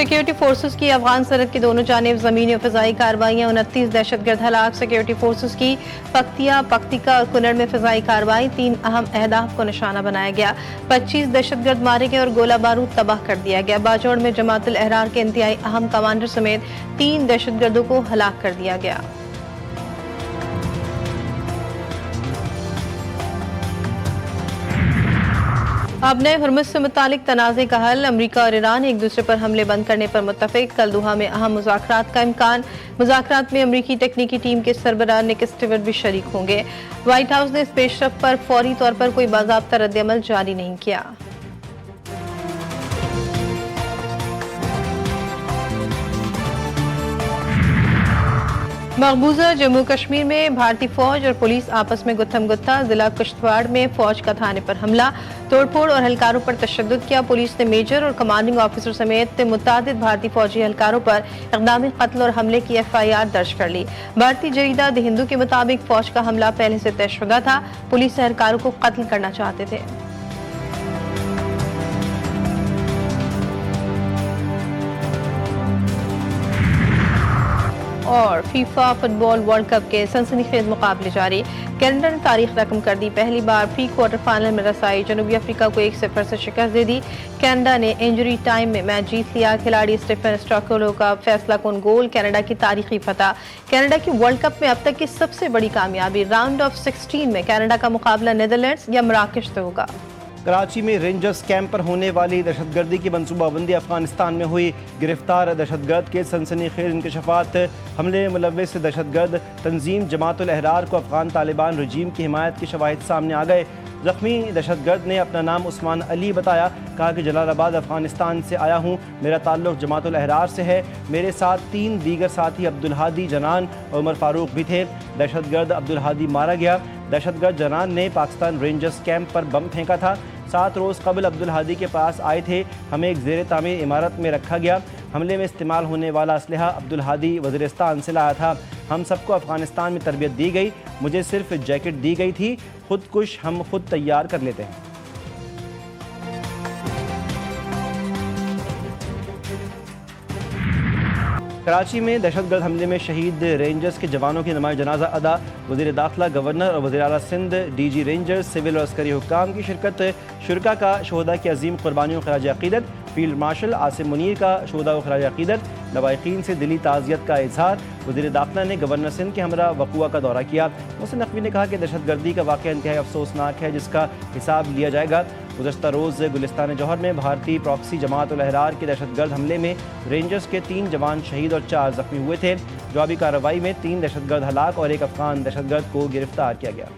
Security forces की अफगान सरहद की दोनों जानिब ज़मीनी और फ़िज़ाई कार्रवाइयाँ। 29 दहशतगर्द हलाक। सिक्योरिटी फोर्सेस की पख्तिका और कुनड़ में फ़िज़ाई कार्रवाई। 3 अहम अहदाफ को निशाना बनाया गया। 25 दहशतगर्द मारे गए और गोला बारूद तबाह कर दिया गया। बाजौड़ में जमातुल अहरार के इंतहाई अहम कमांडर समेत 3 दहशतगर्दों को हलाक कर दिया गया। अब नए हुर्मुज़ से मुतालिक तनाज़े का हल। अमरीका और ईरान एक दूसरे पर हमले बंद करने पर मुत्तफ़िक। कल दोहा में अहम मुज़ाकरात का इम्कान। मुज़ाकरात में अमरीकी तकनीकी टीम के सरबराह निक स्टीवर्ट भी शरीक होंगे। व्हाइट हाउस ने इस पेशरफ पर फौरी तौर पर कोई बाज़ाब्ता रद्द-ए-अमल जारी नहीं किया। मकबूजा जम्मू कश्मीर में भारतीय फौज और पुलिस आपस में गुत्थम गुत्था। जिला किश्तवाड़ में फौज का थाने पर हमला, तोड़फोड़ और हलकारों पर तशद्दुद किया। पुलिस ने मेजर और कमांडिंग ऑफिसर समेत मुतादिद भारतीय फौजी हलकारों पर इक़दाम कत्ल और हमले की FIR दर्ज कर ली। भारतीय जरीदा द हिंदू के मुताबिक फौज का हमला पहले से तयशुदा था। पुलिस एहलकारों को कत्ल करना चाहते थे। और फीफा फुटबॉल वर्ल्ड कप के सनसनीखेज मुकाबले जारी। कनाडा ने तारीख रकम कर दी। पहली बार प्री क्वार्टर फाइनल में रसाई। जनूबी अफ्रीका को 1-0 से शिकस्त दे दी। कनाडा ने इंजरी टाइम में मैच जीत लिया। खिलाड़ी स्टीफन स्टॉकलो का फैसला कुन गोल कनाडा की तारीखी फतह। कनाडा की वर्ल्ड कप में अब तक की सबसे बड़ी कामयाबी। राउंड ऑफ 16 में कनाडा का मुकाबला नीदरलैंड्स या मराकश से होगा। कराची में रेंजर्स कैंप पर होने वाली दहशतगर्दी की मनसूबाबंदी। अफगानिस्तान में हुई गिरफ्तार दहशतगर्द के सनसनीखेज इंकशाफात। हमले में मुलव्विस दहशतगर्द तंजीम जमातुल अहरार को अफगान तालिबान रजीम की हिमायत के शवाहिद सामने आ गए। जख्मी दहशतगर्द ने अपना नाम उस्मान अली बताया। कहा कि जलालाबाद अफगानिस्तान से आया हूँ, मेरा ताल्लुक़ जमातुल अहरार से है। मेरे साथ 3 दीगर साथी अब्दुल हादी, जनान और उमर फारूक भी थे। दहशतगर्द अब्दुल हादी मारा गया। दहशतगर्द जनान ने पाकिस्तान रेंजर्स कैंप पर बम फेंका था। 7 रोज़ कबल अब्दुल हादी के पास आए थे। हमें एक ज़ेर तामीर इमारत में रखा गया। हमले में इस्तेमाल होने वाला असलहा अब्दुल हादी वज़ीरिस्तान से लाया था। हम सबको अफ़गानिस्तान में तरबियत दी गई। मुझे सिर्फ जैकेट दी गई थी। खुदकुश हम खुद तैयार कर लेते हैं। कराची में दहशतगर्द हमले में शहीद रेंजर्स के जवानों की नमाज़ जनाजा अदा। वज़ीर दाखिला, गवर्नर और वज़ीर आला सिंध, DG रेंजर्स, सिविल और अस्करी हुक्काम की शिरकत। शुरका का शोहदा की अजीम कुर्बानियों खराज अक़ीदत। फील्ड मार्शल आसिम मुनीर का शोहदा को खराज अक़ीदत। लवाहिकीन से दिली ताज़ियत का इजहार। वज़ीर दाखिला ने गवर्नर सिंध के हमरा वक़ुआ का दौरा किया। मोहसिन नक़वी ने कहा कि दहशतगर्दी का वाक़या इंतहाई अफसोसनाक है, जिसका हिसाब लिया जाएगा। गुज़श्ता रोज़ गुलिस्तान जौहर में भारतीय प्रॉक्सी जमातुल अहरार के दहशतगर्द हमले में रेंजर्स के 3 जवान शहीद और 4 ज़ख्मी हुए थे। जवाबी कार्रवाई में 3 दहशतगर्द हलाक और 1 अफ़गान दहशतगर्द को गिरफ्तार किया गया।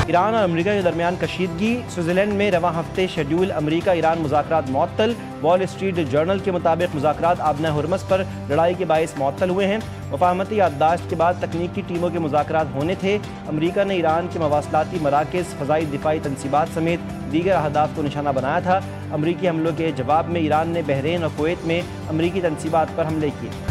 ईरान और अमेरिका के दरमियान कशीदगी। स्विट्ज़रलैंड में रवां हफ्ते शेड्यूल अमेरिका ईरान मुज़ाकरात मुअत्तल। वॉल स्ट्रीट जर्नल के मुताबिक मुज़ाकरात आबना हुर्मुज़ पर लड़ाई के बाइस मुअत्तल हुए हैं। मुफ़ाहमती याददाश्त के बाद तकनीकी टीमों के मुज़ाकरात होने थे। अमेरिका ने ईरान के मवासलाती मराकज़, फ़ज़ाई दिफ़ाई तनसीबात समेत दीगर अहदाफ को निशाना बनाया था। अमरीकी हमलों के जवाब में ईरान ने बहरीन और कुवैत में अमरीकी तनसीबात पर हमले किए।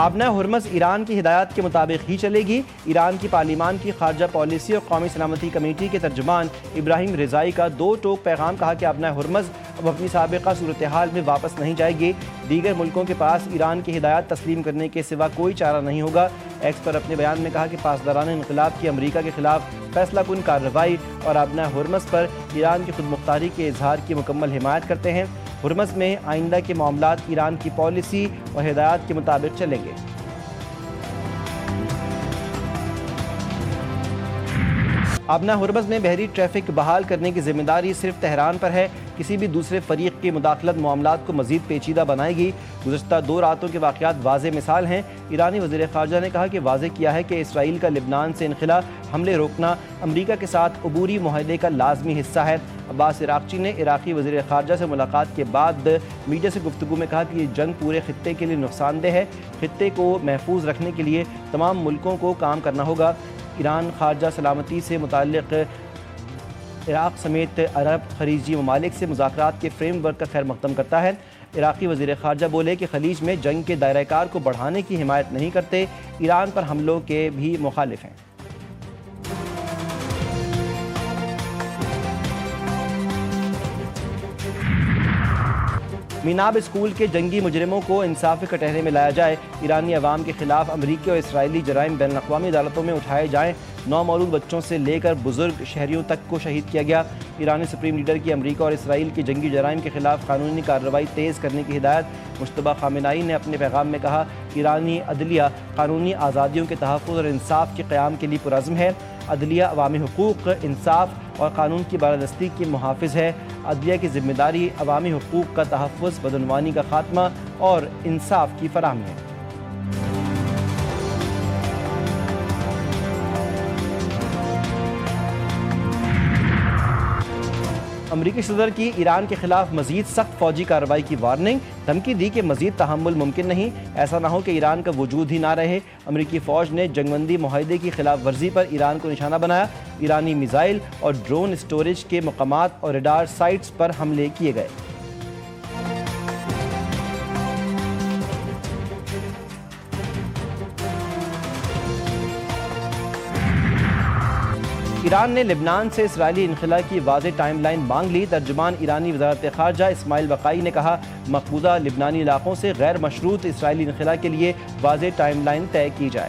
आबना हुर्मुज़ ईरान की हिदायत के मुताबिक ही चलेगी। ईरान की पार्लिमान की खारजा पॉलिसी और कौमी सलामती कमेटी के तर्जुमान इब्राहिम रिज़ाई का 2 टोक पैगाम। कहा कि आबना हुर्मुज़ अब अपनी साबिक़ा सूरत हाल में वापस नहीं जाएगी। दीगर मुल्कों के पास ईरान की हिदायत तस्लीम करने के सिवा कोई चारा नहीं होगा। एक्स पर अपने बयान में कहा कि पासदारान इनक़िलाब की अमरीका के खिलाफ फैसला कुन कार्रवाई और आबना हुर्मुज़ पर ईरान की खुद मुख्तारी के इजहार की मुकम्मल हिमायत करते हैं। हुर्मुज़ में आइंदा के मामलात ईरान की पॉलिसी और हिदायत के मुताबिक चलेंगे। आबना हुर्मुज़ में बहरी ट्रैफिक बहाल करने की जिम्मेदारी सिर्फ तेहरान पर है। किसी भी दूसरे फरीक की मुदाखलत मामलात को मज़ीद पेचीदा बनाएगी। गुज़श्ता 2 रातों के वाक़यात वाज़े मिसाल हैं। ईरानी वज़ीर ख़ारजा ने कहा कि वाज़े किया है कि इसराइल का लिबनान से इनखिला हमले रोकना अमरीका के साथ अबूरी मुआहदे का लाजमी हिस्सा है। अब्बास इराक़ची ने इराक़ी वज़ीर ख़ारजा से मुलाकात के बाद मीडिया से गुफ्तगू में कहा कि ये जंग पूरे खित्ते के लिए नुकसानदेह है। खित्ते को महफूज रखने के लिए तमाम मुल्कों को काम करना होगा। ईरान खारजा सलामती से मुताल्लिक़ इराक़ समेत अरब खलीजी ममालिक से मुज़ाकरात के फ्रेम वर्क का खैर मक़दम करता है। عراقی وزیر خارجہ بولے کہ خلیج میں جنگ کے دائرہ کار کو بڑھانے کی حمایت نہیں کرتے، ایران پر حملوں کے بھی مخالف ہیں۔ میناب اسکول کے جنگی مجرموں کو انصاف کے کٹہرے میں لایا جائے، ایرانی عوام کے خلاف امریکی اور اسرائیلی جرائم بین الاقوامی عدالتوں میں اٹھائے جائیں، 9 مولود بچوں سے لے کر بزرگ شہریوں تک کو شہید کیا گیا۔ ایرانی سپریم لیڈر کی امریکہ اور اسرائیل کی جنگی جرائم کے خلاف قانونی کارروائی تیز کرنے کی ہدایت۔ مجتبیٰ خامنہئی نے اپنے پیغام میں کہا، ایرانی عدلیہ قانونی آزادیوں کے تحفظ اور انصاف کے قیام کے لیے پرعزم ہے۔ عدلیہ عوامی حقوق، انصاف اور قانون کی بالادستی کی محافظ ہے۔ عدلیہ کی ذمہ داری عوامی حقوق کا تحفظ، بدعنوانی کا خاتمہ اور انصاف کی فراہمی ہے۔ امریکی صدر کی ایران کے خلاف مزید سخت فوجی کارروائی کی وارننگ، دھمکی دی کہ مزید تحمل ممکن نہیں، ایسا نہ ہو کہ ایران کا وجود ہی نہ رہے۔ امریکی فوج نے جنگ بندی معاہدے کی خلاف ورزی پر ایران کو نشانہ بنایا، ایرانی میزائل اور ڈرون اسٹوریج کے مقامات اور ریڈار سائٹس پر حملے کیے گئے۔ ایران نے لبنان سے اسرائیلی انخلاء کی واضح ٹائم لائن مانگ لی۔ ترجمان ایرانی وزارت خارجہ اسماعیل بقائی نے کہا، مقبوضہ لبنانی علاقوں سے غیر مشروط اسرائیلی انخلاء کے لیے واضح ٹائم لائن طے کی جائے۔